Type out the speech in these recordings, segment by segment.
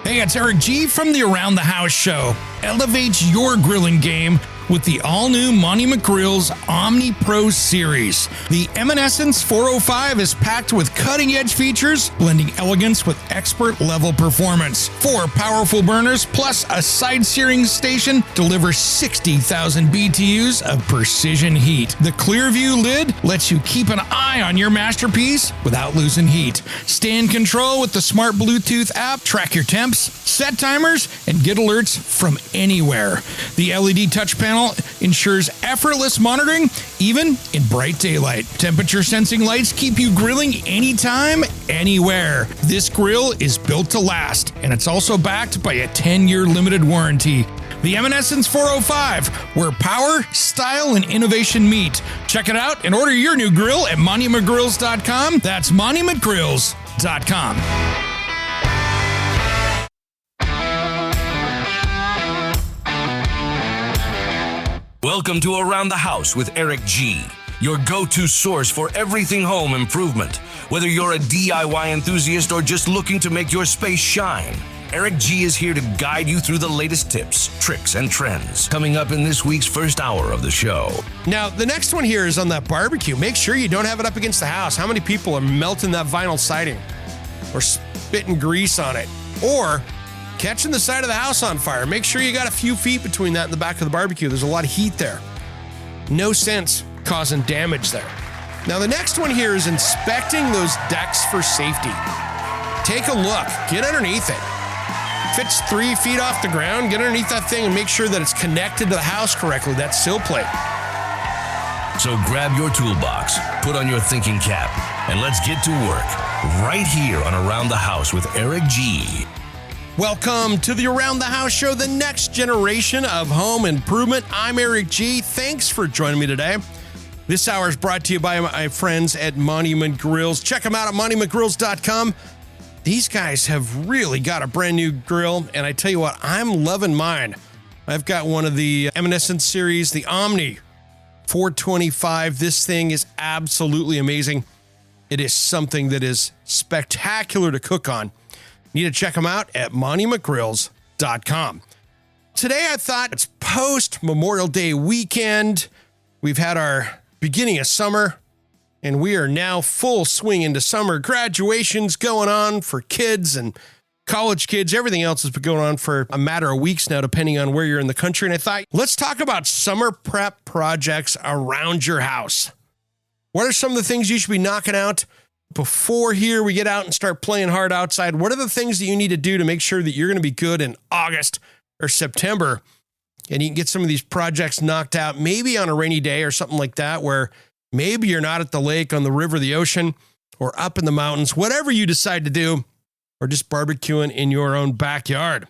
Hey, it's Eric G from the Around the House show. Elevate your grilling game with the all-new Monty McGrill's Omni Pro series. The Eminence 405 is packed with cutting-edge features, blending elegance with expert-level performance. 4 powerful burners plus a side-searing station deliver 60,000 BTUs of precision heat. The Clearview lid lets you keep an eye on your masterpiece without losing heat. Stay in control with the smart Bluetooth app, track your temps, set timers, and get alerts from anywhere. The LED touch panel ensures effortless monitoring, even in bright daylight. Temperature sensing lights keep you grilling anytime, anywhere. This grill is built to last, and it's also backed by a 10-year limited warranty. The Eminence 405, where power, style, and innovation meet. Check it out and order your new grill at MontyMcGrills.com. That's MontyMcGrills.com. Welcome to Around the House with Eric G., your go-to source for everything home improvement. Whether you're a DIY enthusiast or just looking to make your space shine, Eric G. is here to guide you through the latest tips, tricks, and trends coming up in this week's first hour of the show. Now, the next one here is on that barbecue. Make sure you don't have it up against the house. How many people are melting that vinyl siding or spitting grease on it or catching the side of the house on fire? Make sure you got a few feet between that and the back of the barbecue. There's a lot of heat there. No sense causing damage there. Now, the next one here is inspecting those decks for safety. Take a look. Get underneath it. If it's 3 feet off the ground, get underneath that thing and make sure that it's connected to the house correctly, that sill plate. So grab your toolbox, put on your thinking cap, and let's get to work right here on Around the House with Eric G. Welcome to the Around the House show, the next generation of home improvement. I'm Eric G. Thanks for joining me today. This hour is brought to you by my friends at Monty McGrills. Check them out at MontyMcGrills.com. These guys have really got a brand new grill, and I tell you what, I'm loving mine. I've got one of the Eminence series, the Omni 425. This thing is absolutely amazing. It is something that is spectacular to cook on. You need to check them out at MontyMcGrills.com. Today, I thought it's post-Memorial Day weekend. We've had our beginning of summer, and we are now full swing into summer. Graduations going on for kids and college kids. Everything else has been going on for a matter of weeks now, depending on where you're in the country. And I thought, let's talk about summer prep projects around your house. What are some of the things you should be knocking out before here we get out and start playing hard outside? What are the things that you need to do to make sure that you're going to be good in August or September and you can get some of these projects knocked out, maybe on a rainy day or something like that, where maybe you're not at the lake, on the river, the ocean, or up in the mountains, whatever you decide to do, or just barbecuing in your own backyard.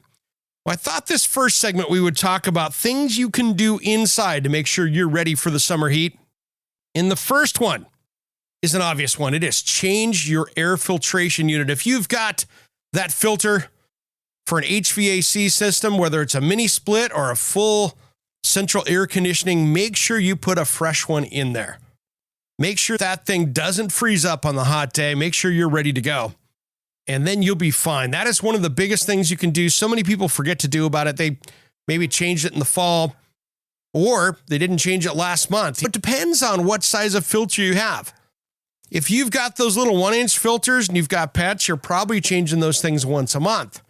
Well, I thought this first segment we would talk about things you can do inside to make sure you're ready for the summer heat. And the first one is an obvious one. It is change your air filtration unit. If you've got that filter for an HVAC system, whether it's a mini split or a full central air conditioning, make sure you put a fresh one in there. Make sure that thing doesn't freeze up on the hot day. Make sure you're ready to go. And then you'll be fine. That is one of the biggest things you can do. So many people forget to do about it. They maybe changed it in the fall, or they didn't change it last month. It depends on what size of filter you have. If you've got those little 1-inch filters and you've got pets, you're probably changing those things once a month.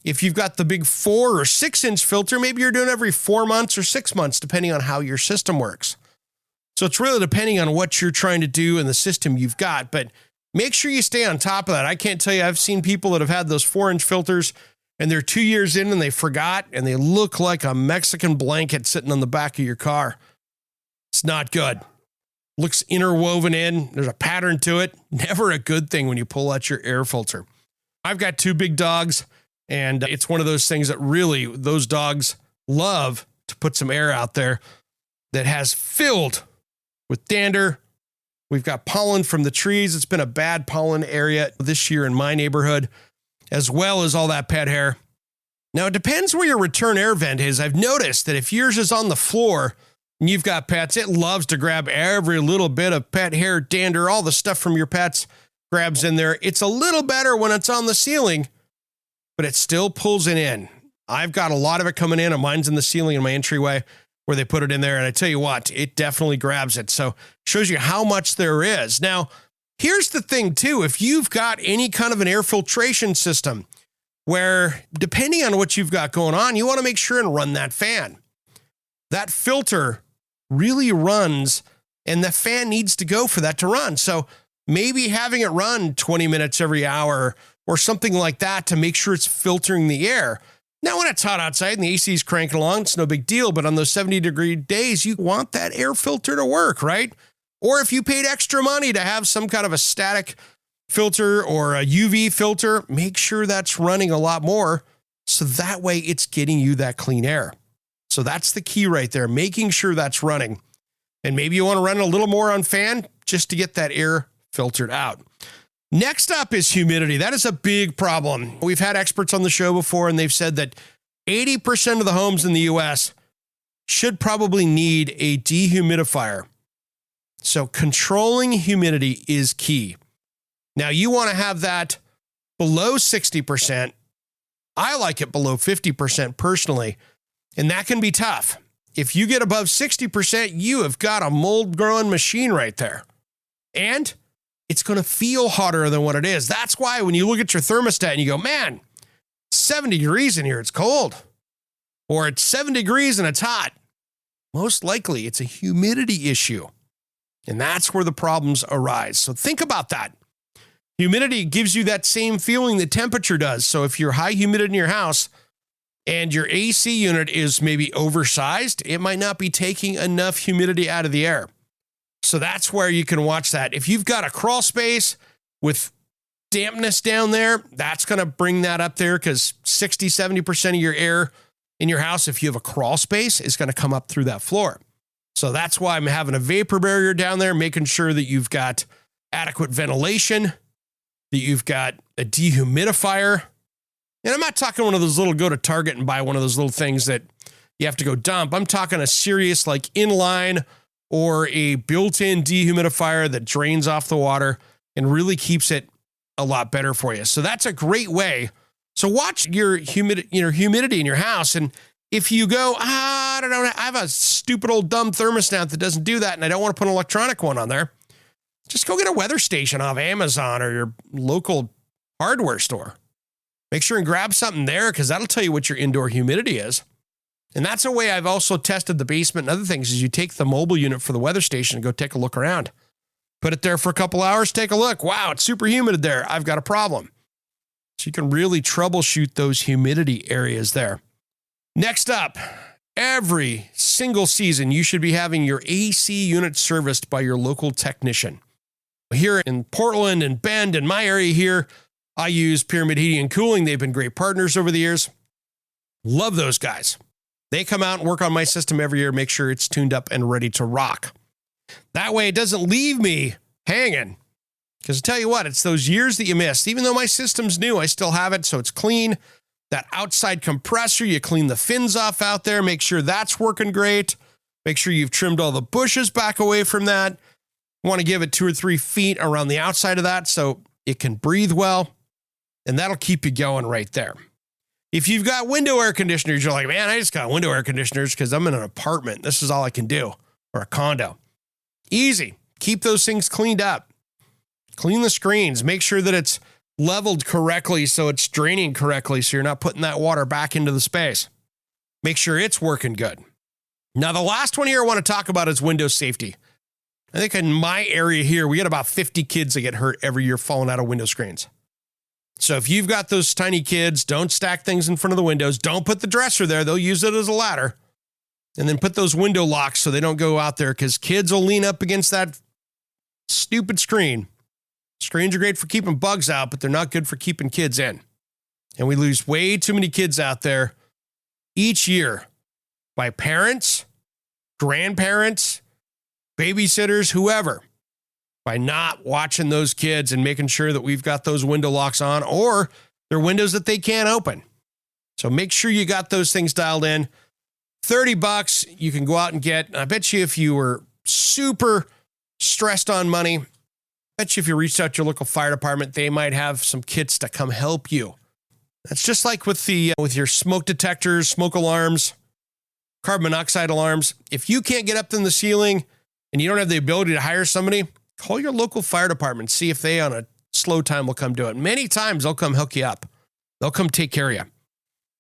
If you've got the big 4 or 6-inch filter, maybe you're doing every 4 months or 6 months, depending on how your system works. So it's really depending on what you're trying to do and the system you've got, but make sure you stay on top of that. I can't tell you, I've seen people that have had those 4-inch filters and they're 2 years in and they forgot and they look like a Mexican blanket sitting on the back of your car. It's not good. Looks interwoven in. There's a pattern to it. Never a good thing when you pull out your air filter. I've got 2 big dogs, and it's one of those things that really those dogs love to put some air out there that has filled with dander. We've got pollen from the trees. It's been a bad pollen area this year in my neighborhood, as well as all that pet hair. Now, it depends where your return air vent is. I've noticed that if yours is on the floor, and you've got pets, it loves to grab every little bit of pet hair, dander, all the stuff from your pets grabs in there. It's a little better when it's on the ceiling, but it still pulls it in. I've got a lot of it coming in, and mine's in the ceiling in my entryway where they put it in there. And I tell you what, it definitely grabs it. So shows you how much there is. Now, here's the thing too. If you've got any kind of an air filtration system where, depending on what you've got going on, you want to make sure and run that fan. That filter really runs, and the fan needs to go for that to run. So maybe having it run 20 minutes every hour or something like that to make sure it's filtering the air. Now, when it's hot outside and the AC is cranking along, it's no big deal. But on those 70-degree days, you want that air filter to work, right? Or if you paid extra money to have some kind of a static filter or a UV filter, make sure that's running a lot more. So that way it's getting you that clean air. So that's the key right there, making sure that's running. And maybe you want to run a little more on fan just to get that air filtered out. Next up is humidity. That is a big problem. We've had experts on the show before, and they've said that 80% of the homes in the US should probably need a dehumidifier. So controlling humidity is key. Now, you want to have that below 60%. I like it below 50% personally, and that can be tough. If you get above 60%, you have got a mold-growing machine right there. And it's going to feel hotter than what it is. That's why when you look at your thermostat and you go, man, 70 degrees in here, it's cold. Or it's 7 degrees and it's hot. Most likely it's a humidity issue. And that's where the problems arise. So think about that. Humidity gives you that same feeling that temperature does. So if you're high humidity in your house and your AC unit is maybe oversized, it might not be taking enough humidity out of the air. So that's where you can watch that. If you've got a crawl space with dampness down there, that's going to bring that up there because 60, 70% of your air in your house, if you have a crawl space, is going to come up through that floor. So that's why I'm having a vapor barrier down there, making sure that you've got adequate ventilation, that you've got a dehumidifier. And I'm not talking one of those little go to Target and buy one of those little things that you have to go dump. I'm talking a serious like inline or a built-in dehumidifier that drains off the water and really keeps it a lot better for you. So that's a great way. So watch your humidity in your house. And if you go, I don't know, I have a stupid old dumb thermostat that doesn't do that, and I don't want to put an electronic one on there, just go get a weather station off Amazon or your local hardware store. Make sure and grab something there because that'll tell you what your indoor humidity is. And that's a way I've also tested the basement and other things is you take the mobile unit for the weather station and go take a look around. Put it there for a couple hours, take a look. Wow, it's super humid there. I've got a problem. So you can really troubleshoot those humidity areas there. Next up, every single season, you should be having your AC unit serviced by your local technician. Here in Portland and Bend, in my area here, I use Pyramid Heating and Cooling. They've been great partners over the years. Love those guys. They come out and work on my system every year, make sure it's tuned up and ready to rock. That way it doesn't leave me hanging. Because I tell you what, it's those years that you missed. Even though my system's new, I still have it, so it's clean. That outside compressor, you clean the fins off out there, make sure that's working great. Make sure you've trimmed all the bushes back away from that. You want to give it 2 or 3 feet around the outside of that so it can breathe well. And that'll keep you going right there. If you've got window air conditioners, you're like, man, I just got window air conditioners because I'm in an apartment. This is all I can do, or a condo. Easy. Keep those things cleaned up. Clean the screens. Make sure that it's leveled correctly so it's draining correctly so you're not putting that water back into the space. Make sure it's working good. Now, the last one here I want to talk about is window safety. I think in my area here, we get about 50 kids that get hurt every year falling out of window screens. So if you've got those tiny kids, don't stack things in front of the windows. Don't put the dresser there. They'll use it as a ladder. And then put those window locks so they don't go out there because kids will lean up against that stupid screen. Screens are great for keeping bugs out, but they're not good for keeping kids in. And we lose way too many kids out there each year by parents, grandparents, babysitters, whoever, by not watching those kids and making sure that we've got those window locks on, or they're windows that they can't open. So make sure you got those things dialed in. $30 you can go out and get. I bet you if you were super stressed on money, I bet you if you reached out to your local fire department, they might have some kits to come help you That's just like with your smoke detectors, smoke alarms, carbon monoxide alarms. If you can't get up in the ceiling and you don't have the ability to hire somebody, call your local fire department, see if they on a slow time will come do it. Many times they'll come hook you up. They'll come take care of you.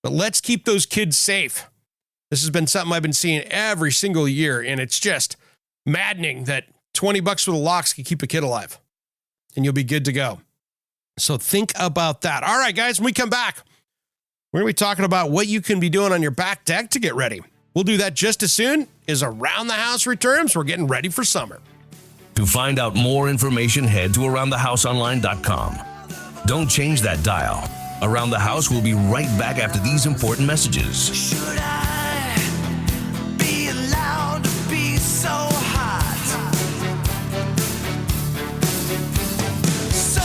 But let's keep those kids safe. This has been something I've been seeing every single year, and it's just maddening that $20 for the locks can keep a kid alive, and you'll be good to go. So think about that. All right, guys, when we come back, we're going to be talking about what you can be doing on your back deck to get ready. We'll do that just as soon as Around the House returns. We're getting ready for summer. To find out more information, head to aroundthehouseonline.com. Don't change that dial. Around the House will be right back after these important messages. Should I be allowed to be so hot? So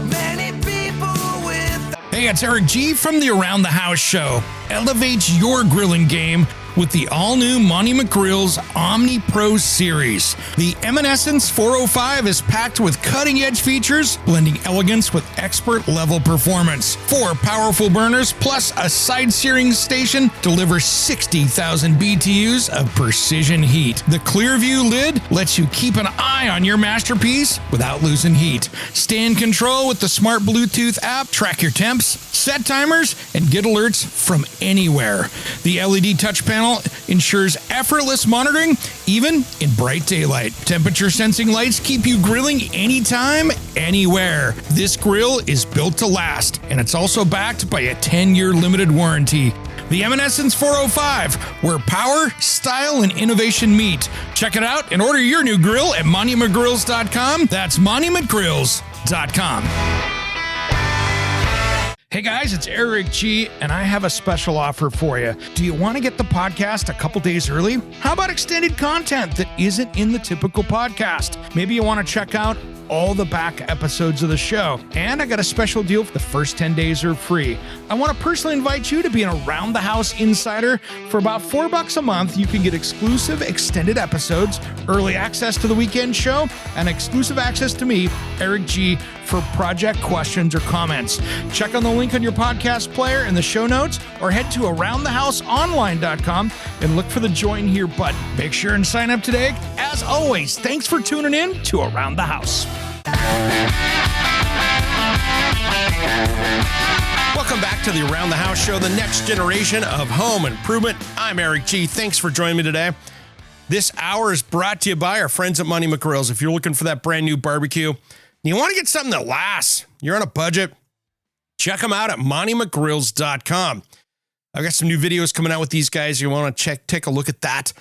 many people with... Hey, it's Eric G from the Around the House show. Elevate your grilling game with the all-new Monty McGrill's Omni Pro series. The Eminescence 405 is packed with cutting-edge features, blending elegance with expert-level performance. 4 powerful burners plus a side-searing station deliver 60,000 BTUs of precision heat. The Clearview lid lets you keep an eye on your masterpiece without losing heat. Stay in control with the smart Bluetooth app, track your temps, set timers, and get alerts from anywhere. The LED touch panel ensures effortless monitoring, even in bright daylight. Temperature sensing lights keep you grilling anytime, anywhere. This grill is built to last, and it's also backed by a 10-year limited warranty. The Eminescence 405, where power, style, and innovation meet. Check it out and order your new grill at monumcgrills.com. That's monumcgrills.com. Hey guys, it's Eric G, and I have a special offer for you. Do you want to get the podcast a couple days early? How about extended content that isn't in the typical podcast? Maybe you want to check out all the back episodes of the show. And I got a special deal for the first 10 days are free. I want to personally invite you to be an Around the House insider. For about $4 a month, you can get exclusive extended episodes, early access to the weekend show, and exclusive access to me, Eric G, for project questions or comments. Check on the link on your podcast player in the show notes, or head to aroundthehouseonline.com and look for the join here button. Make sure and sign up today. As always, thanks for tuning in to Around the House. Welcome back to the Around the House show, the next generation of home improvement. I'm Eric G. Thanks for joining me today. This hour is brought to you by our friends at Monty McGrill's. If you're looking for that brand new barbecue, you want to get something that lasts, you're on a budget, check them out at montymcgrills.com. I've got some new videos coming out with these guys. You want to take a look at that.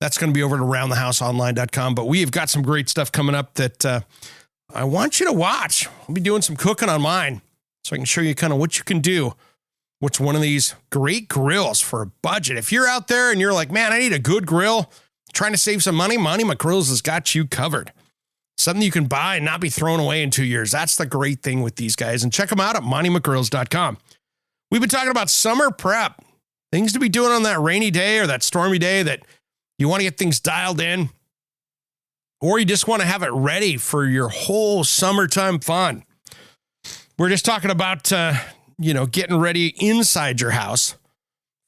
That's going to be over at aroundthehouseonline.com. But we've got some great stuff coming up that I want you to watch. I'll be doing some cooking on mine so I can show you kind of what you can do. What's one of these great grills for a budget? If you're out there and you're like, man, I need a good grill, trying to save some money, Monty McGrills has got you covered. Something you can buy and not be thrown away in 2 years. That's the great thing with these guys. And check them out at montymcgrills.com. We've been talking about summer prep, things to be doing on that rainy day or that stormy day that you want to get things dialed in, or you just want to have it ready for your whole summertime fun. We're just talking about, getting ready inside your house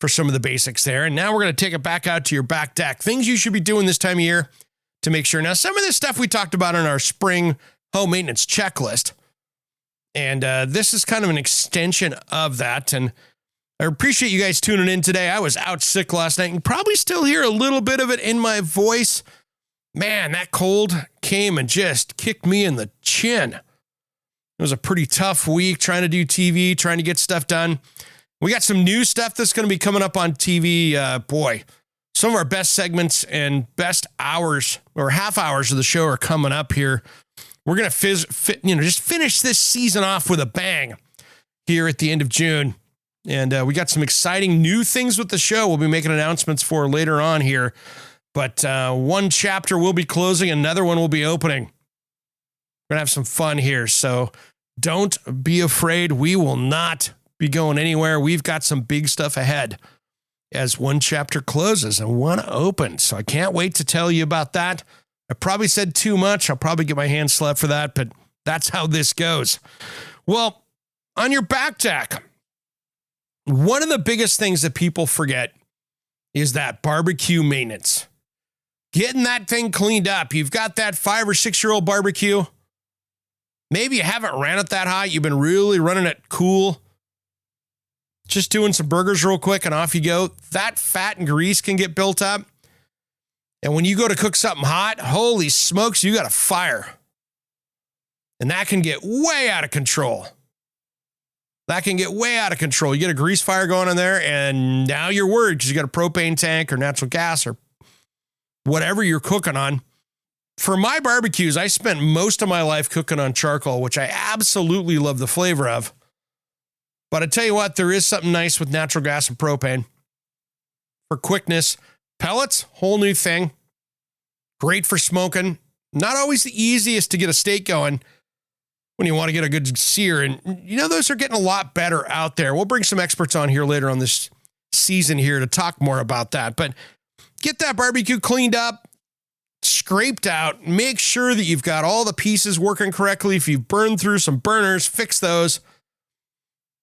for some of the basics there. And now we're going to take it back out to your back deck. Things you should be doing this time of year to make sure. Now, some of this stuff we talked about in our spring home maintenance checklist. And this is kind of an extension of that. And I appreciate you guys tuning in today. I was out sick last night and probably still hear a little bit of it in my voice. Man, that cold came and just kicked me in the chin. It was a pretty tough week trying to do TV, trying to get stuff done. We got some new stuff that's going to be coming up on TV. Some of our best segments and best hours or half hours of the show are coming up here. We're going to just finish this season off with a bang here at the end of June. And we got some exciting new things with the show we'll be making announcements for later on here. But one chapter will be closing, another one will be opening. We're going to have some fun here. So don't be afraid. We will not be going anywhere. We've got some big stuff ahead as one chapter closes and one opens. So I can't wait to tell you about that. I probably said too much. I'll probably get my hand slapped for that, but that's how this goes. Well, on your back deck, one of the biggest things that people forget is that barbecue maintenance. Getting that thing cleaned up. You've got that 5 or 6 year old barbecue. Maybe you haven't ran it that hot. You've been really running it cool. Just doing some burgers real quick and off you go. That fat and grease can get built up. And when you go to cook something hot, holy smokes, you got a fire. And that can get way out of control. That can get way out of control. You get a grease fire going on there, and now you're worried because you got a propane tank or natural gas or whatever you're cooking on. For my barbecues, I spent most of my life cooking on charcoal, which I absolutely love the flavor of. But I tell you what, there is something nice with natural gas and propane. For quickness, pellets, whole new thing. Great for smoking. Not always the easiest to get a steak going when you want to get a good sear. And, those are getting a lot better out there. We'll bring some experts on here later on this season here to talk more about that. But get that barbecue cleaned up, scraped out. Make sure that you've got all the pieces working correctly. If you've burned through some burners, fix those.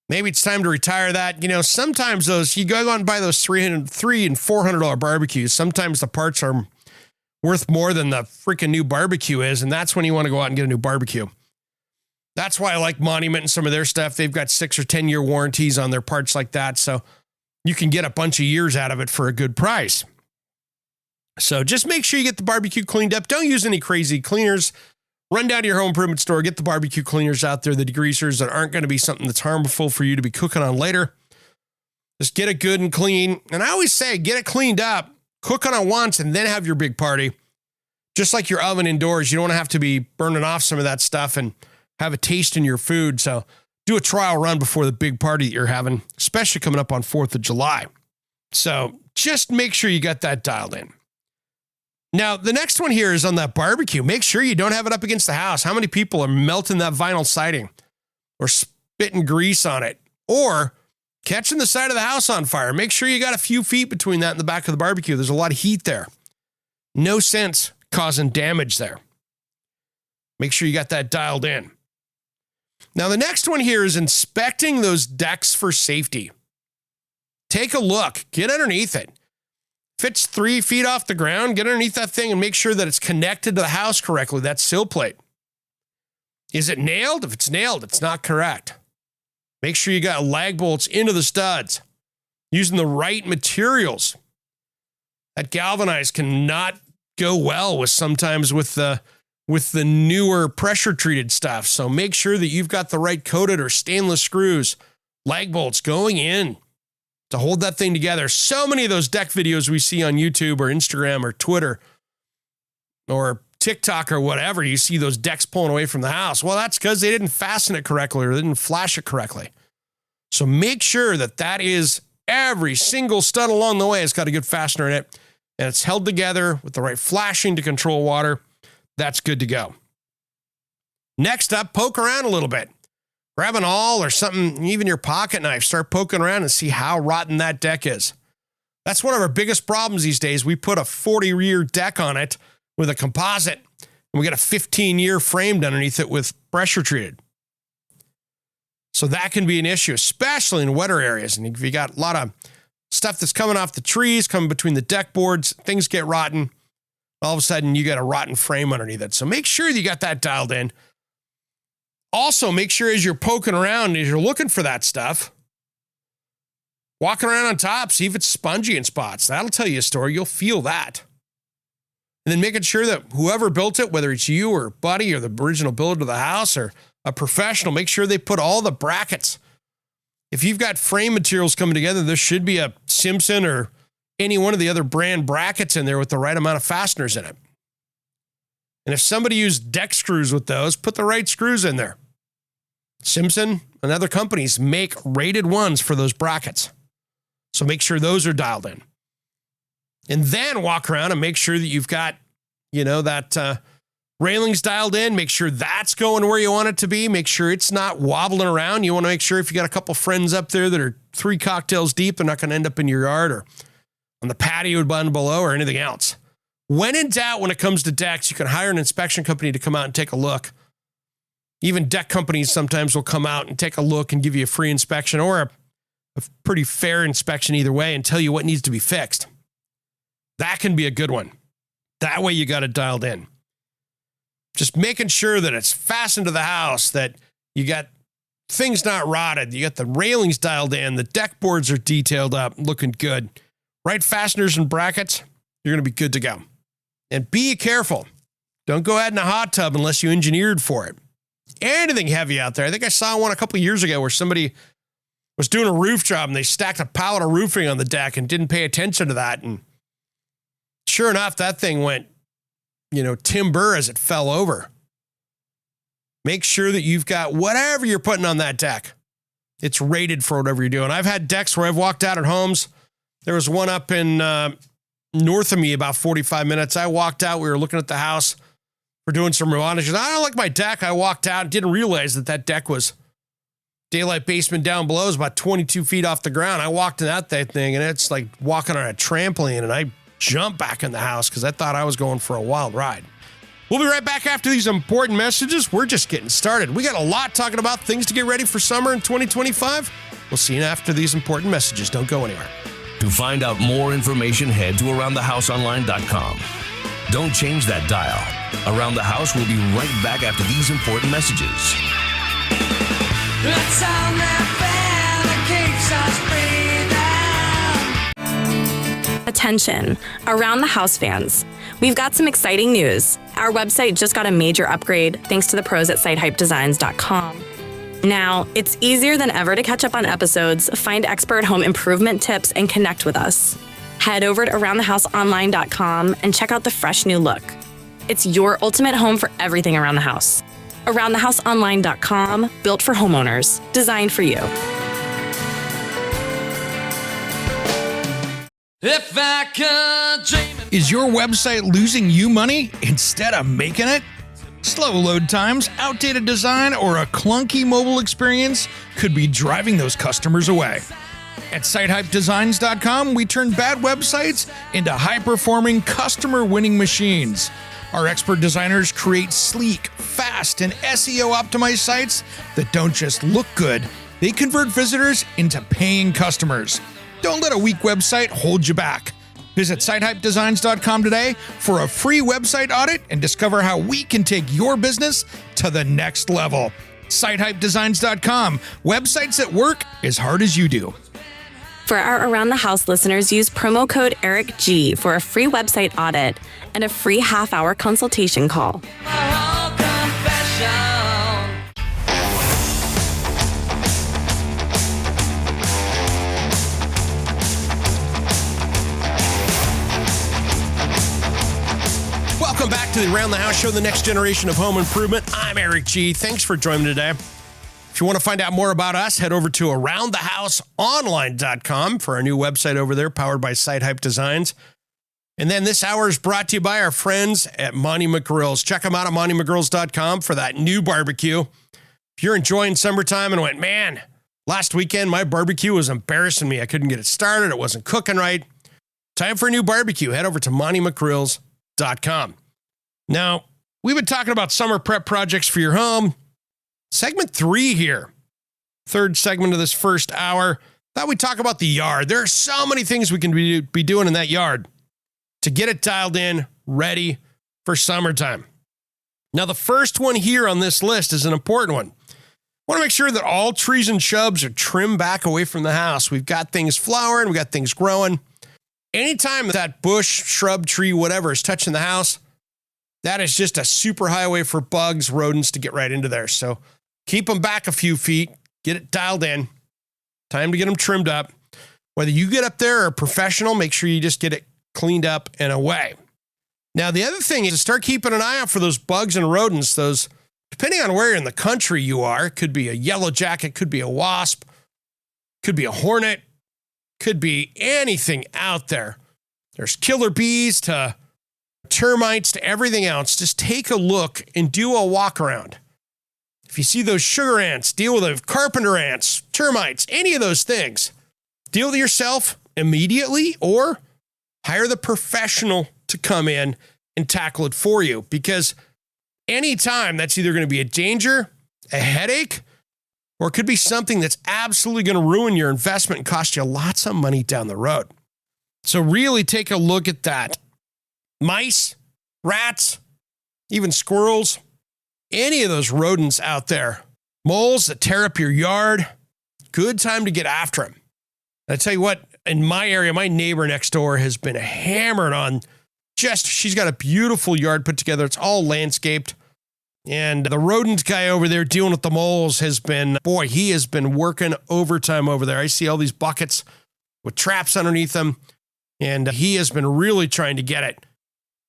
Maybe it's time to retire that. Sometimes you go out and buy those $300 and $400 barbecues. Sometimes the parts are worth more than the freaking new barbecue is, and that's when you want to go out and get a new barbecue. That's why I like Monument and some of their stuff. They've got 6 or 10 year warranties on their parts like that, so you can get a bunch of years out of it for a good price. So just make sure you get the barbecue cleaned up. Don't use any crazy cleaners. Run down to your home improvement store, get the barbecue cleaners out there, the degreasers that aren't going to be something that's harmful for you to be cooking on later. Just get it good and clean. And I always say, get it cleaned up, cook on it once, and then have your big party. Just like your oven indoors, you don't want to have to be burning off some of that stuff and have a taste in your food. So do a trial run before the big party that you're having, especially coming up on 4th of July. So just make sure you got that dialed in. Now, the next one here is on that barbecue. Make sure you don't have it up against the house. How many people are melting that vinyl siding or spitting grease on it or catching the side of the house on fire? Make sure you got a few feet between that and the back of the barbecue. There's a lot of heat there. No sense causing damage there. Make sure you got that dialed in. Now, the next one here is inspecting those decks for safety. Take a look. Get underneath it. If it's 3 feet off the ground, get underneath that thing and make sure that it's connected to the house correctly, that sill plate. Is it nailed? If it's nailed, it's not correct. Make sure you got lag bolts into the studs, using the right materials. That galvanized cannot go well with the newer pressure treated stuff. So make sure that you've got the right coated or stainless screws, lag bolts going in to hold that thing together. So many of those deck videos we see on YouTube or Instagram or Twitter or TikTok or whatever, you see those decks pulling away from the house. Well, that's because they didn't fasten it correctly or they didn't flash it correctly. So make sure that is every single stud along the way has got a good fastener in it and it's held together with the right flashing to control water. That's good to go. Next up, poke around a little bit. Grab an awl or something, even your pocket knife, start poking around and see how rotten that deck is. That's one of our biggest problems these days. We put a 40-year deck on it with a composite, and we got a 15-year framed underneath it with pressure treated. So that can be an issue, especially in wetter areas. And if you got a lot of stuff that's coming off the trees, coming between the deck boards, things get rotten. All of a sudden, you got a rotten frame underneath it. So make sure you got that dialed in. Also, make sure as you're poking around, as you're looking for that stuff, walking around on top, see if it's spongy in spots. That'll tell you a story. You'll feel that. And then making sure that whoever built it, whether it's you or Buddy or the original builder of the house or a professional, make sure they put all the brackets. If you've got frame materials coming together, there should be a Simpson or any one of the other brand brackets in there with the right amount of fasteners in it. And if somebody used deck screws with those, put the right screws in there. Simpson and other companies make rated ones for those brackets. So make sure those are dialed in. And then walk around and make sure that you've got, that railings dialed in. Make sure that's going where you want it to be. Make sure it's not wobbling around. You want to make sure if you got a couple friends up there that are 3 cocktails deep, they're not going to end up in your yard or on the patio down below or anything else. When in doubt, when it comes to decks, you can hire an inspection company to come out and take a look. Even deck companies sometimes will come out and take a look and give you a free inspection or a pretty fair inspection either way and tell you what needs to be fixed. That can be a good one. That way you got it dialed in. Just making sure that it's fastened to the house, that you got things not rotted, you got the railings dialed in, the deck boards are detailed up, looking good. Right fasteners and brackets, you're going to be good to go. And be careful. Don't go ahead in a hot tub unless you engineered for it. Anything heavy out there. I think I saw one a couple years ago where somebody was doing a roof job and they stacked a pallet of roofing on the deck and didn't pay attention to that. And sure enough, that thing went, timber as it fell over. Make sure that you've got whatever you're putting on that deck. It's rated for whatever you're doing. I've had decks where I've walked out at homes. There was one up in north of me about 45 minutes. I walked out. We were looking at the house. We're doing some remodeling. I don't like my deck. I walked out and didn't realize that deck was daylight basement down below. Is about 22 feet off the ground. I walked in that thing and it's like walking on a trampoline, and I jumped back in the house because I thought I was going for a wild ride. We'll be right back after these important messages. We're just getting started. We got a lot talking about things to get ready for summer in 2025. We'll see you after these important messages. Don't go anywhere. To find out more information, head to aroundthehouseonline.com. Don't change that dial. Around the House will be right back after these important messages. Let's on that fan that keeps us breathing. Attention, Around the House fans. We've got some exciting news. Our website just got a major upgrade thanks to the pros at sitehypedesigns.com. Now, it's easier than ever to catch up on episodes, find expert home improvement tips, and connect with us. Head over to aroundthehouseonline.com and check out the fresh new look. It's your ultimate home for everything around the house. Aroundthehouseonline.com, built for homeowners, designed for you. If I could dream it. Is your website losing you money instead of making it? Slow load times, outdated design, or a clunky mobile experience could be driving those customers away. At sitehypedesigns.com, we turn bad websites into high-performing, customer-winning machines. Our expert designers create sleek, fast, and SEO-optimized sites that don't just look good, they convert visitors into paying customers. Don't let a weak website hold you back. Visit sitehypedesigns.com today for a free website audit and discover how we can take your business to the next level. Sitehypedesigns.com, websites that work as hard as you do. For our Around the House listeners, use promo code ERICG for a free website audit and a free half-hour consultation call. Our confession. Welcome back to the Around the House Show, the next generation of home improvement. I'm Eric G. Thanks for joining me today. If you want to find out more about us, head over to aroundthehouseonline.com for our new website over there, powered by Site Hype Designs. And then this hour is brought to you by our friends at Monty McGrills. Check them out at montymcgrills.com for that new barbecue. If you're enjoying summertime and went, man, last weekend my barbecue was embarrassing me. I couldn't get it started. It wasn't cooking right. Time for a new barbecue. Head over to montymcgrills.com. Now, we've been talking about summer prep projects for your home. Segment 3 here. Third segment of this first hour. Thought we'd talk about the yard. There are so many things we can be doing in that yard to get it dialed in, ready for summertime. Now, the first one here on this list is an important one. I want to make sure that all trees and shrubs are trimmed back away from the house. We've got things flowering, we've got things growing. Anytime that bush, shrub, tree, whatever is touching the house, that is just a super highway for bugs, rodents to get right into there. So keep them back a few feet, get it dialed in. Time to get them trimmed up. Whether you get up there or a professional, make sure you just get it cleaned up and away. Now, the other thing is to start keeping an eye out for those bugs and rodents. Those, depending on where in the country you are, could be a yellow jacket, could be a wasp, could be a hornet, could be anything out there. There's killer bees to termites to everything else. Just take a look and do a walk around. If you see those sugar ants, deal with the carpenter ants, termites, any of those things. Deal with it yourself immediately or hire the professional to come in and tackle it for you, because anytime that's either going to be a danger a headache, or it could be something that's absolutely going to ruin your investment and cost you lots of money down the road. So really take a look at that. Mice, rats, even squirrels, any of those rodents out there, moles that tear up your yard, good time to get after them. I tell you what, in my area, my neighbor next door has been hammered on she's got a beautiful yard put together. It's all landscaped. And the rodent guy over there dealing with the moles he has been working overtime over there. I see all these buckets with traps underneath them, and he has been really trying to get it.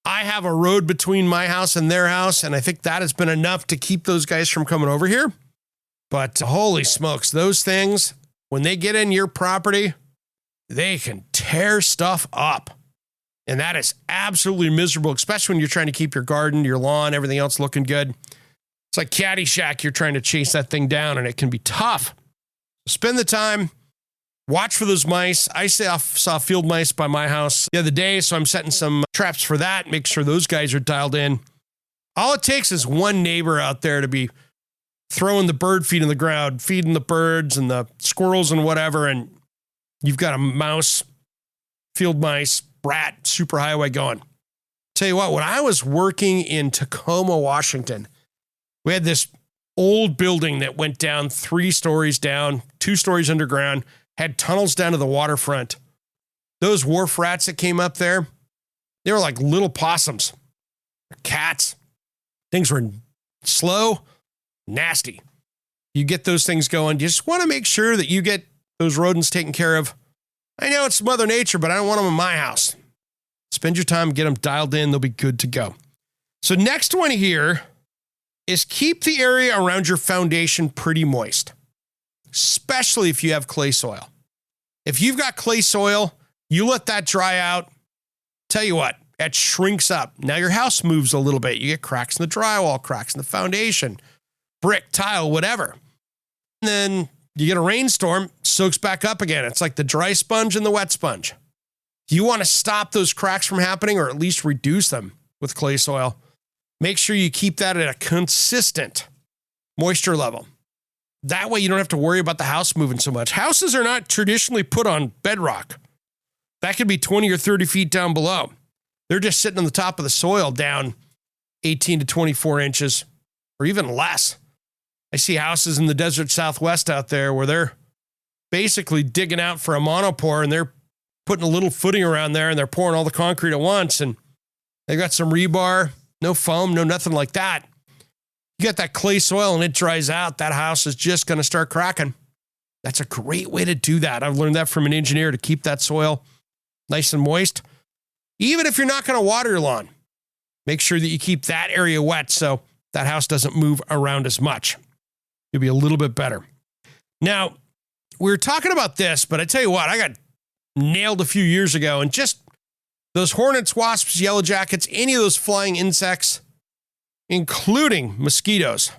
I have a road between my house and their house, and I think that has been enough to keep those guys from coming over here. But holy smokes, those things, when they get in your property, they can tear stuff up. And that is absolutely miserable, especially when you're trying to keep your garden, your lawn, everything else looking good. It's like Caddyshack. You're trying to chase that thing down, and it can be tough. Spend the time. Watch for those mice. I saw field mice by my house the other day, so I'm setting some traps for that. Make sure those guys are dialed in. All it takes is one neighbor out there to be throwing the bird feed in the ground, feeding the birds and the squirrels and whatever, and you've got a mouse, field mice, rat, superhighway going. Tell you what, when I was working in Tacoma, Washington, we had this old building that went down 3 stories down, 2 stories underground, had tunnels down to the waterfront. Those wharf rats that came up there, they were like little possums, cats. Things were slow, nasty. You get those things going. You just want to make sure that you get those rodents taken care of. I know it's Mother Nature, but I don't want them in my house. Spend your time, get them dialed in. They'll be good to go. So next one here is keep the area around your foundation pretty moist, especially if you have clay soil. If you've got clay soil, you let that dry out. Tell you what, it shrinks up. Now your house moves a little bit. You get cracks in the drywall, cracks in the foundation, brick, tile, whatever. And then you get a rainstorm, soaks back up again. It's like the dry sponge and the wet sponge. You want to stop those cracks from happening, or at least reduce them with clay soil. Make sure you keep that at a consistent moisture level. That way you don't have to worry about the house moving so much. Houses are not traditionally put on bedrock. That could be 20 or 30 feet down below. They're just sitting on the top of the soil down 18 to 24 inches or even less. I see houses in the desert Southwest out there where they're basically digging out for a monopore, and they're putting a little footing around there, and they're pouring all the concrete at once, and they got some rebar, no foam, no nothing like that. You got that clay soil and it dries out, that house is just going to start cracking. That's a great way to do that. I've learned that from an engineer, to keep that soil nice and moist. Even if you're not going to water your lawn, make sure that you keep that area wet so that house doesn't move around as much. You'll be a little bit better. Now, we were talking about this, but I tell you what, I got nailed a few years ago, and just those hornets, wasps, yellow jackets, any of those flying insects, including mosquitoes.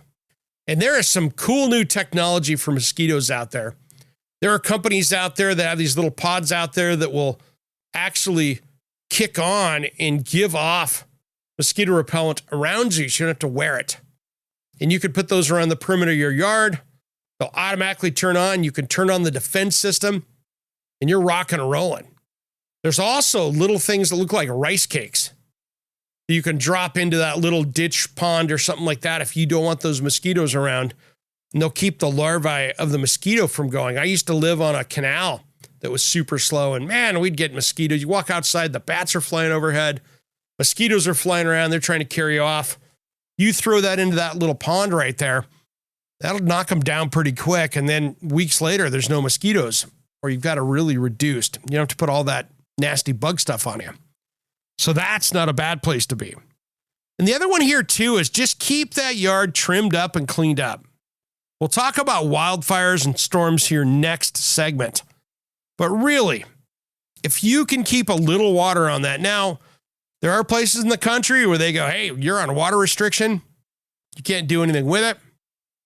And there is some cool new technology for mosquitoes out there. There are companies out there that have these little pods out there that will actually kick on and give off mosquito repellent around you, so you don't have to wear it. And you could put those around the perimeter of your yard. They'll automatically turn on. You can turn on the defense system, and you're rocking and rolling. There's also little things that look like rice cakes that you can drop into that little ditch pond or something like that if you don't want those mosquitoes around. And they'll keep the larvae of the mosquito from going. I used to live on a canal that was super slow, and man, we'd get mosquitoes. You walk outside, the bats are flying overhead. Mosquitoes are flying around. They're trying to carry off. You throw that into that little pond right there, that'll knock them down pretty quick. And then weeks later, there's no mosquitoes, or you've got it really reduced. You don't have to put all that nasty bug stuff on you. So that's not a bad place to be. And the other one here too is just keep that yard trimmed up and cleaned up. We'll talk about wildfires and storms here next segment. But really, if you can keep a little water on that. Now, there are places in the country where they go, hey, you're on water restriction. You can't do anything with it.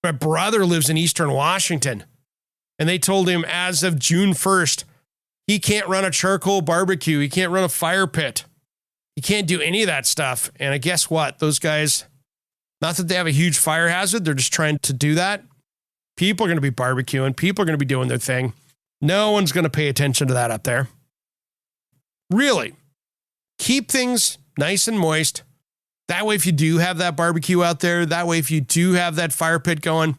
My brother lives in Eastern Washington, and they told him as of June 1st, he can't run a charcoal barbecue. He can't run a fire pit. He can't do any of that stuff. And guess what? Those guys, Not that they have a huge fire hazard. They're just trying to do that. People are going to be barbecuing. People are going to be doing their thing. No one's going to pay attention to that up there. Really, keep things nice and moist. That way, if you do have that barbecue out there, that way, if you do have that fire pit going,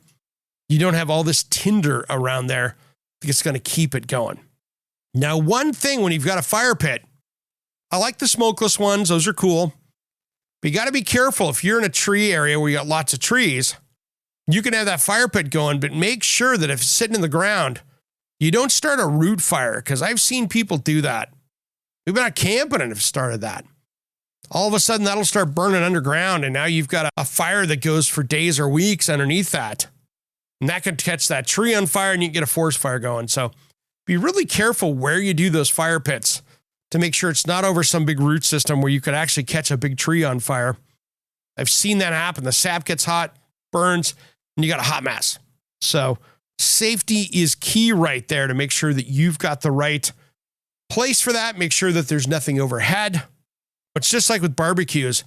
you don't have all this tinder around there. It's going to keep it going. Now, one thing when you've got a fire pit, I like the smokeless ones. Those are cool. But you got to be careful. If you're in a tree area where you got lots of trees, you can have that fire pit going, but make sure that if it's sitting in the ground, you don't start a root fire, because I've seen people do that. We've been out camping and have started that. All of a sudden, that'll start burning underground, and now you've got a fire that goes for days or weeks underneath that. And that could catch that tree on fire, and you can get a forest fire going. So be really careful where you do those fire pits to make sure it's not over some big root system where you could actually catch a big tree on fire. I've seen that happen. The sap gets hot, burns, and you got a hot mess. So safety is key right there to make sure that you've got the right place for that. Make sure that there's nothing overhead. It's just like with barbecues.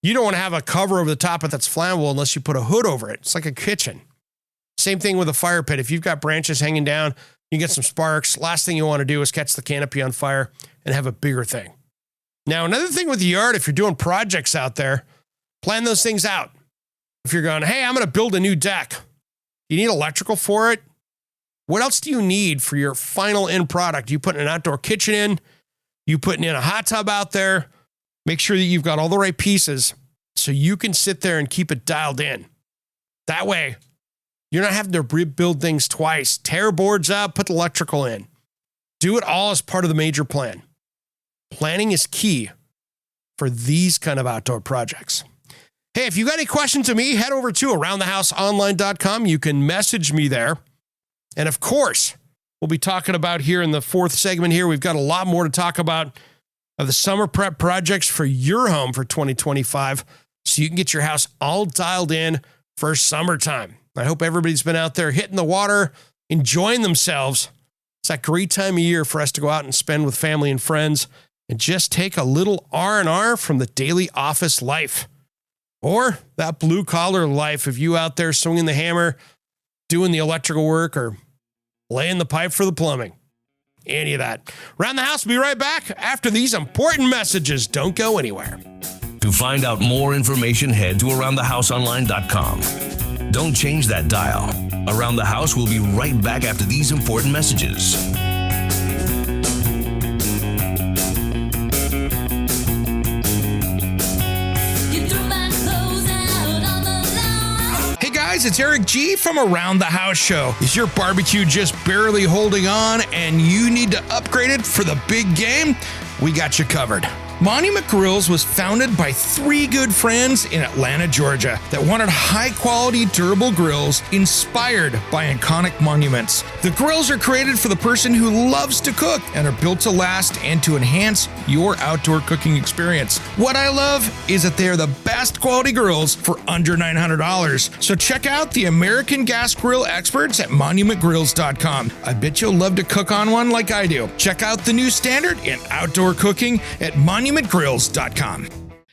You don't want to have a cover over the top of that's flammable unless you put a hood over it. It's like a kitchen. Same thing with a fire pit. If you've got branches hanging down, you get some sparks. Last thing you want to do is catch the canopy on fire and have a bigger thing. Now, another thing with the yard, if you're doing projects out there, plan those things out. If you're going, hey, I'm going to build a new deck. You need electrical for it. What else do you need for your final end product? You putting an outdoor kitchen in, you putting in a hot tub out there. Make sure that you've got all the right pieces so you can sit there and keep it dialed in. That way, you're not having to rebuild things twice. Tear boards up, put the electrical in. Do it all as part of the major plan. Planning is key for these kind of outdoor projects. Hey, if you got any questions of me, head over to aroundthehouseonline.com. You can message me there. And of course, we'll be talking about here in the fourth segment here. We've got a lot more to talk about of the summer prep projects for your home for 2025, so you can get your house all dialed in for summertime. I hope everybody's been out there hitting the water, enjoying themselves. It's that great time of year for us to go out and spend with family and friends and just take a little R&R from the daily office life or that blue collar life of you out there swinging the hammer, doing the electrical work, or laying the pipe for the plumbing. Any of that. Around the House, we'll be right back after these important messages. Don't go anywhere. To find out more information, head to aroundthehouseonline.com. Don't change that dial. Around the House will be right back after these important messages. Guys, it's Eric G from Around the House Show. Is your barbecue just barely holding on and you need to upgrade it for the big game? We got you covered. Monument Grills was founded by three good friends in Atlanta, Georgia that wanted high-quality, durable grills inspired by iconic monuments. The grills are created for the person who loves to cook and are built to last and to enhance your outdoor cooking experience. What I love is that they are the best quality grills for under $900. So check out the American gas grill experts at monumentgrills.com. I bet you'll love to cook on one like I do. Check out the new standard in outdoor cooking at monumentgrills.com.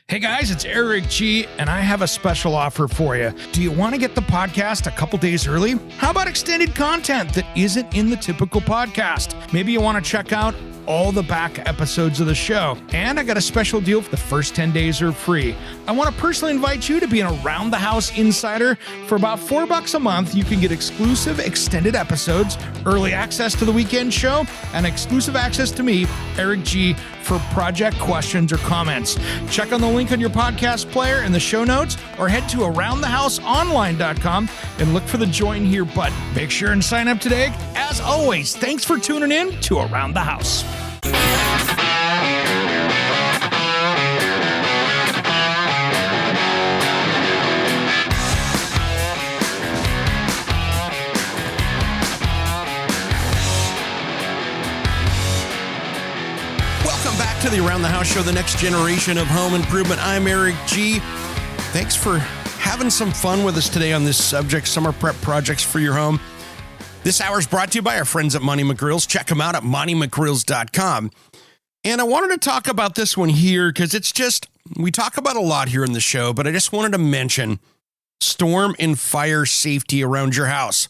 Hey guys, it's Eric G, and I have a special offer for you. Do you want to get the podcast a couple days early? How about extended content that isn't in the typical podcast? Maybe you want to check out all the back episodes of the show. And I got a special deal. The first 10 days are free. I want to personally invite you to be an Around the House insider. For about $4 a month, you can get exclusive extended episodes, early access to the weekend show, and exclusive access to me, Eric G, for project questions or comments. Check on the link on your podcast player in the show notes, or head to aroundthehouseonline.com and look for the join here button. Make sure and sign up today. As always, thanks for tuning in to Around the House. To the Around the House Show, the next generation of home improvement. I'm Eric G. Thanks for having some fun with us today on this subject, summer prep projects for your home. This hour is brought to you by our friends at Monty McGrills. Check them out at montymcgrills.com. And I wanted to talk about this one here because it's just, we talk about a lot here in the show, but I just wanted to mention storm and fire safety around your house.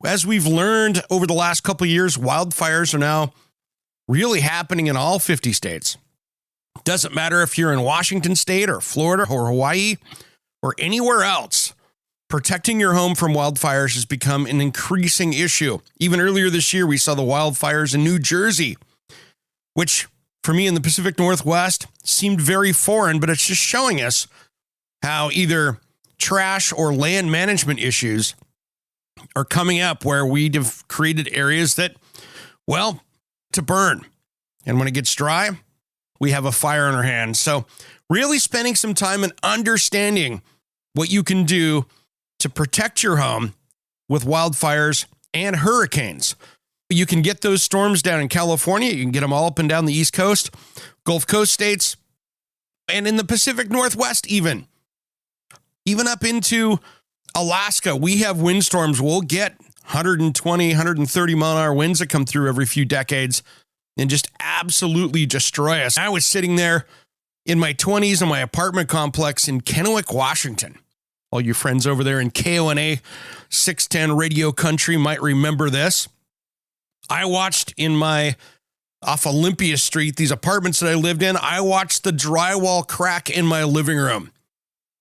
As we've learned over the last couple of years, wildfires are now really happening in all 50 states. Doesn't matter if you're in Washington State or Florida or Hawaii or anywhere else. Protecting your home from wildfires has become an increasing issue. Even earlier this year, we saw the wildfires in New Jersey, which for me in the Pacific Northwest seemed very foreign, but it's just showing us how either trash or land management issues are coming up where we've created areas that, well, to burn. And when it gets dry, we have a fire in our hands. So really spending some time and understanding what you can do to protect your home with wildfires and hurricanes. You can get those storms down in California. You can get them all up and down the East Coast, Gulf Coast states, and in the Pacific Northwest even up into Alaska. We have windstorms. We'll get 120, 130 mile an hour winds that come through every few decades and just absolutely destroy us. I was sitting there in my 20s in my apartment complex in Kennewick, Washington. All you friends over there in KONA 610 radio country might remember this. I watched off Olympia Street, these apartments that I lived in, I watched the drywall crack in my living room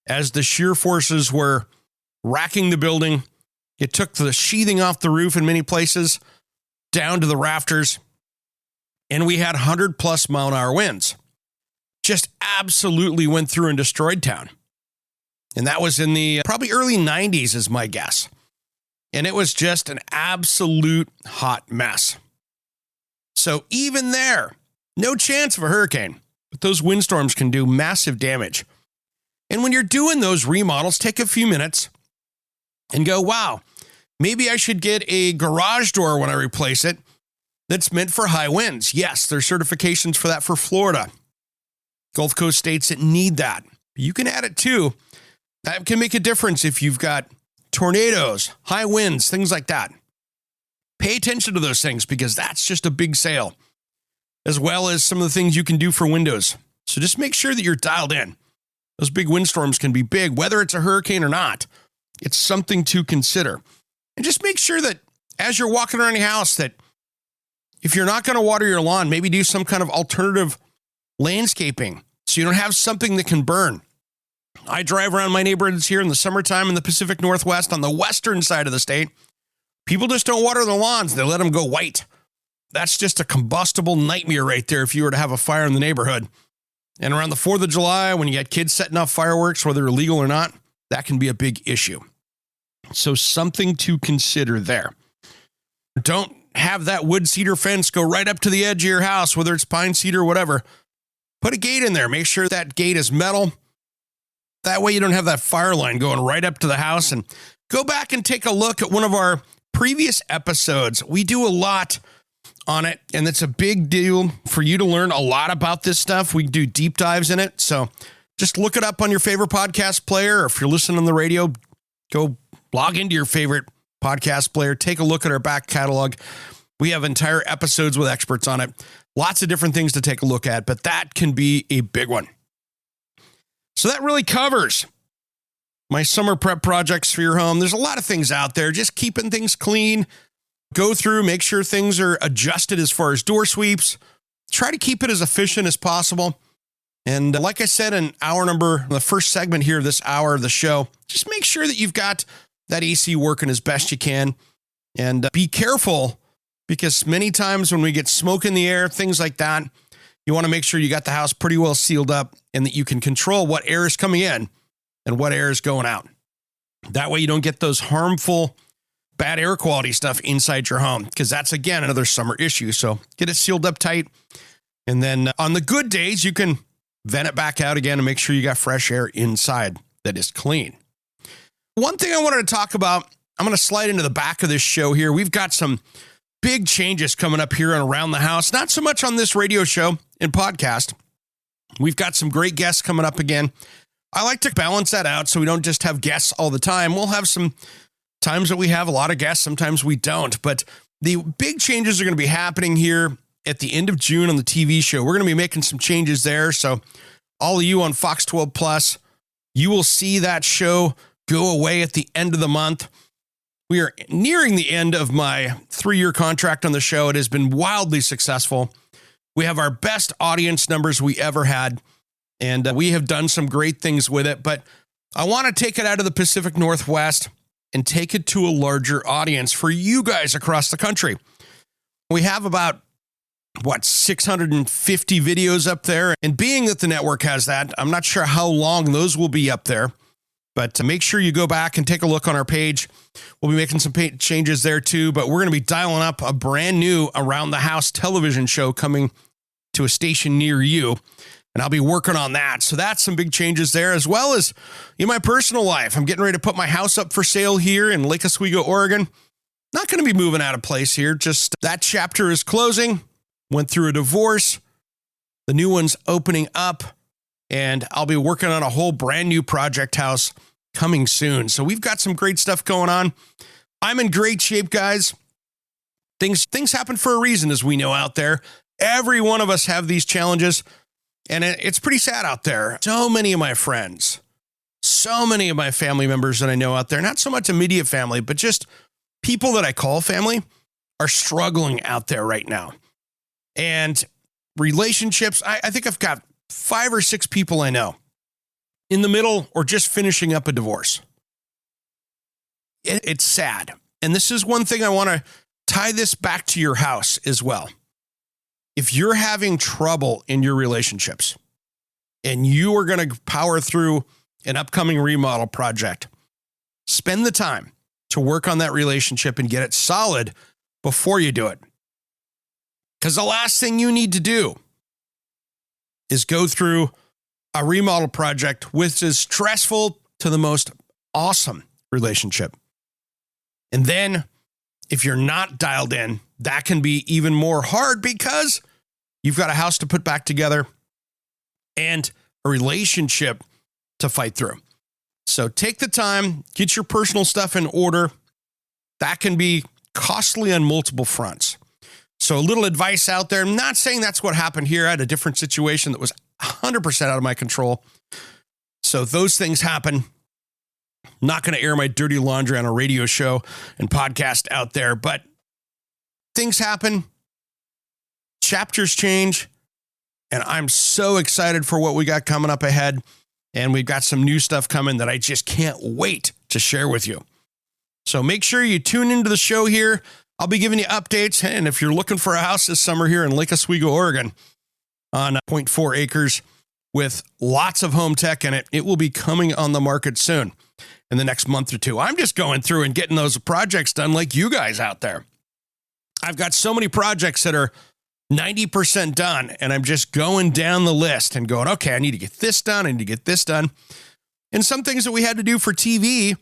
as the shear forces were racking the building. It took the sheathing off the roof in many places down to the rafters. And we had 100+ mile an hour winds. Just absolutely went through and destroyed town. And that was in the probably early 90s is my guess. And it was just an absolute hot mess. So even there, no chance of a hurricane, but those windstorms can do massive damage. And when you're doing those remodels, take a few minutes and go, wow, maybe I should get a garage door when I replace it that's meant for high winds. Yes, there's certifications for that for Florida. Gulf Coast states that need that. You can add it too. That can make a difference if you've got tornadoes, high winds, things like that. Pay attention to those things because that's just a big sale, as well as some of the things you can do for windows. So just make sure that you're dialed in. Those big windstorms can be big, whether it's a hurricane or not. It's something to consider. And just make sure that as you're walking around your house, that if you're not going to water your lawn, maybe do some kind of alternative landscaping so you don't have something that can burn. I drive around my neighborhoods here in the summertime in the Pacific Northwest on the western side of the state. People just don't water their lawns. They let them go white. That's just a combustible nightmare right there if you were to have a fire in the neighborhood. And around the 4th of July, when you got kids setting off fireworks, whether they're legal or not, that can be a big issue. So something to consider there. Don't have that wood cedar fence go right up to the edge of your house, whether it's pine, cedar, whatever. Put a gate in there. Make sure that gate is metal. That way you don't have that fire line going right up to the house. And go back and take a look at one of our previous episodes. We do a lot on it, and it's a big deal for you to learn a lot about this stuff. We do deep dives in it. So just look it up on your favorite podcast player, or if you're listening on the radio, go log into your favorite podcast player. Take a look at our back catalog. We have entire episodes with experts on it. Lots of different things to take a look at, but that can be a big one. So that really covers my summer prep projects for your home. There's a lot of things out there, just keeping things clean. Go through, make sure things are adjusted as far as door sweeps. Try to keep it as efficient as possible. And like I said in the first segment here of this hour of the show, just make sure that you've got that AC working as best you can. And be careful, because many times when we get smoke in the air, things like that, you want to make sure you got the house pretty well sealed up and that you can control what air is coming in and what air is going out. That way you don't get those harmful bad air quality stuff inside your home, because that's, again, another summer issue. So get it sealed up tight. And then on the good days, you can vent it back out again and make sure you got fresh air inside that is clean. One thing I wanted to talk about, I'm going to slide into the back of this show here. We've got some big changes coming up here on Around the House. Not so much on this radio show and podcast. We've got some great guests coming up again. I like to balance that out so we don't just have guests all the time. We'll have some times that we have a lot of guests, sometimes we don't. But the big changes are going to be happening here at the end of June on the TV show. We're going to be making some changes there. So all of you on Fox 12 Plus, you will see that show go away at the end of the month. We are nearing the end of my 3-year contract on the show. It has been wildly successful. We have our best audience numbers we ever had, and we have done some great things with it. But I want to take it out of the Pacific Northwest and take it to a larger audience for you guys across the country. We have about, 650 videos up there. And being that the network has that, I'm not sure how long those will be up there. But make sure you go back and take a look on our page. We'll be making some changes there too, but we're going to be dialing up a brand new Around the House television show coming to a station near you. And I'll be working on that. So that's some big changes there, as well as in my personal life. I'm getting ready to put my house up for sale here in Lake Oswego, Oregon. Not going to be moving out of place here. Just that chapter is closing. Went through a divorce. The new one's opening up. And I'll be working on a whole brand new project house coming soon. So we've got some great stuff going on. I'm in great shape, guys. Things happen for a reason, as we know out there. Every one of us have these challenges, and it's pretty sad out there. So many of my friends, so many of my family members that I know out there, not so much immediate family, but just people that I call family, are struggling out there right now. And relationships, I think I've got 5 or 6 people I know in the middle or just finishing up a divorce. It's sad. And this is one thing I want to tie this back to your house as well. If you're having trouble in your relationships and you are going to power through an upcoming remodel project, spend the time to work on that relationship and get it solid before you do it. Because the last thing you need to do is go through a remodel project which is stressful to the most awesome relationship. And then if you're not dialed in, that can be even more hard because you've got a house to put back together and a relationship to fight through. So take the time, get your personal stuff in order. That can be costly on multiple fronts. So a little advice out there. I'm not saying that's what happened here. I had a different situation that was 100% out of my control. So those things happen. I'm not going to air my dirty laundry on a radio show and podcast out there, but things happen. Chapters change. And I'm so excited for what we got coming up ahead. And we've got some new stuff coming that I just can't wait to share with you. So make sure you tune into the show here. I'll be giving you updates. And if you're looking for a house this summer here in Lake Oswego, Oregon, on 0.4 acres with lots of home tech in it, it will be coming on the market soon in the next month or two. I'm just going through and getting those projects done like you guys out there. I've got so many projects that are 90% done, and I'm just going down the list and going, okay, I need to get this done. I need to get this done. And some things that we had to do for TV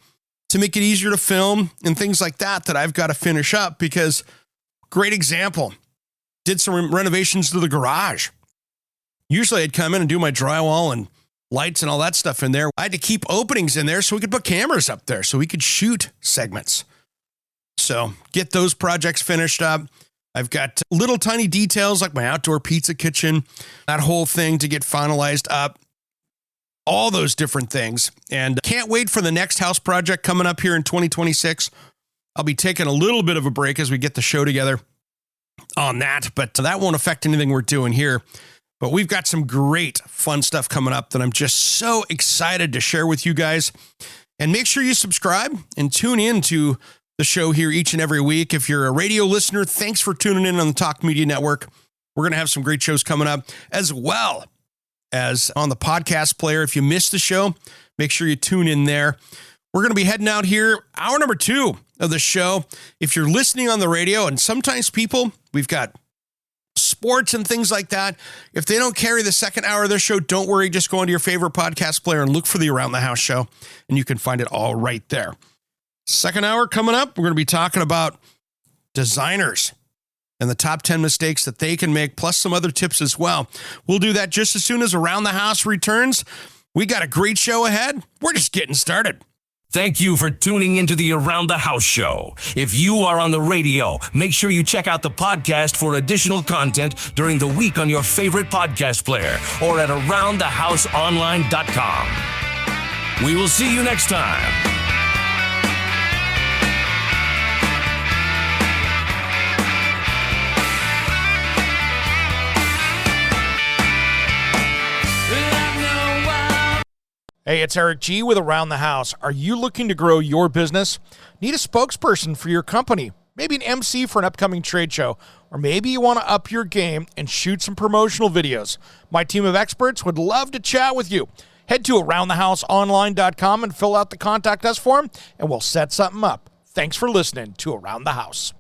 to make it easier to film and things like that I've got to finish up because, great example, did some renovations to the garage. Usually I'd come in and do my drywall and lights and all that stuff in there. I had to keep openings in there so we could put cameras up there so we could shoot segments. So get those projects finished up. I've got little tiny details like my outdoor pizza kitchen, that whole thing to get finalized up, all those different things. And can't wait for the next house project coming up here in 2026. I'll be taking a little bit of a break as we get the show together on that, but that won't affect anything we're doing here. But we've got some great fun stuff coming up that I'm just so excited to share with you guys. And make sure you subscribe and tune in to the show here each and every week. If you're a radio listener, thanks for tuning in on the Talk Media Network. We're going to have some great shows coming up, as well as on the podcast player. If you missed the show, make sure you tune in there. We're going to be heading out here, hour number 2 of the show. If you're listening on the radio, and sometimes people, we've got sports and things like that. If they don't carry the second hour of their show, don't worry. Just go into your favorite podcast player and look for the Around the House show, and you can find it all right there. Second hour coming up, we're going to be talking about designers and the top 10 mistakes that they can make, plus some other tips as well. We'll do that just as soon as Around the House returns. We got a great show ahead. We're just getting started. Thank you for tuning into the Around the House show. If you are on the radio, make sure you check out the podcast for additional content during the week on your favorite podcast player or at aroundthehouseonline.com. We will see you next time. Hey, it's Eric G. with Around the House. Are you looking to grow your business? Need a spokesperson for your company? Maybe an MC for an upcoming trade show? Or maybe you want to up your game and shoot some promotional videos? My team of experts would love to chat with you. Head to AroundTheHouseOnline.com and fill out the Contact Us form, and we'll set something up. Thanks for listening to Around the House.